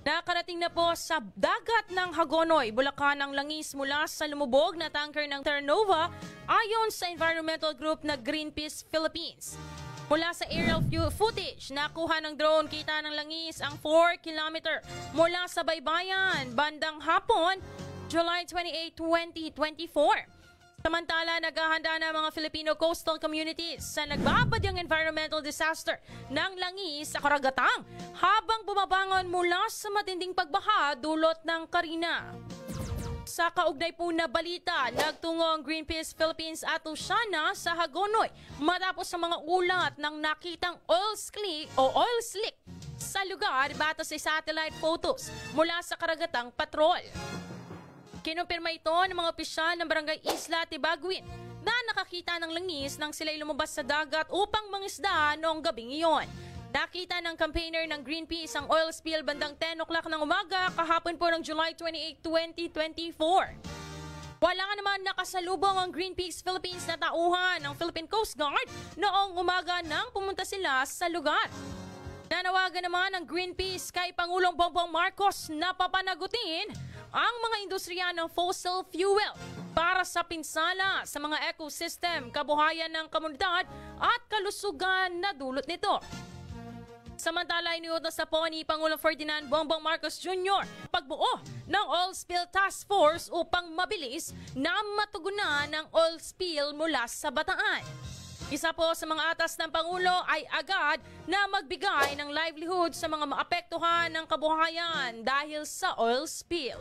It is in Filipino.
Nakarating na po sa dagat ng Hagonoy, Bulacan ang langis mula sa lumubog na tanker ng Terranova ayon sa environmental group na Greenpeace Philippines. Mula sa aerial footage, nakuha ng drone kita ng langis ang 4 kilometer mula sa baybayan bandang hapon, July 28, 2024. Samantala, naghahanda na mga Filipino coastal communities sa nagbabadyang environmental disaster ng langis sa karagatang habang bumabangon mula sa matinding pagbaha dulot ng Karina. Sa kaugnay po na balita, nagtungo ang Greenpeace Philippines at Oceana sa Hagonoy matapos sa mga ulat ng nakitang oil slick sa lugar batay sa satellite photos mula sa karagatang patrol. Kinumpirma ito ng mga opisyal ng Barangay Isla Tibaguin na nakakita ng langis nang sila'y lumabas sa dagat upang mangisda noong gabing iyon. Nakita ng campaigner ng Greenpeace ang oil spill bandang 10 o'clock ng umaga kahapon po ng July 28, 2024. Wala nga naman nakasalubong ang Greenpeace Philippines na tauhan ng Philippine Coast Guard noong umaga nang pumunta sila sa lugar. Nanawagan naman ng Greenpeace kay Pangulong Bongbong Marcos na papanagutin ang mga industriya ng fossil fuel para sa pinsala sa mga ecosystem, kabuhayan ng komunidad at kalusugan na dulot nito. Samantala, iniutos na po ni Pangulong Ferdinand Bongbong Marcos Jr. pagbuo ng Oil Spill Task Force upang mabilis na matugunan ang oil spill mula sa Bataan. Isa po sa mga atas ng Pangulo ay agad na magbigay ng livelihood sa mga maapektuhan ng kabuhayan dahil sa oil spill.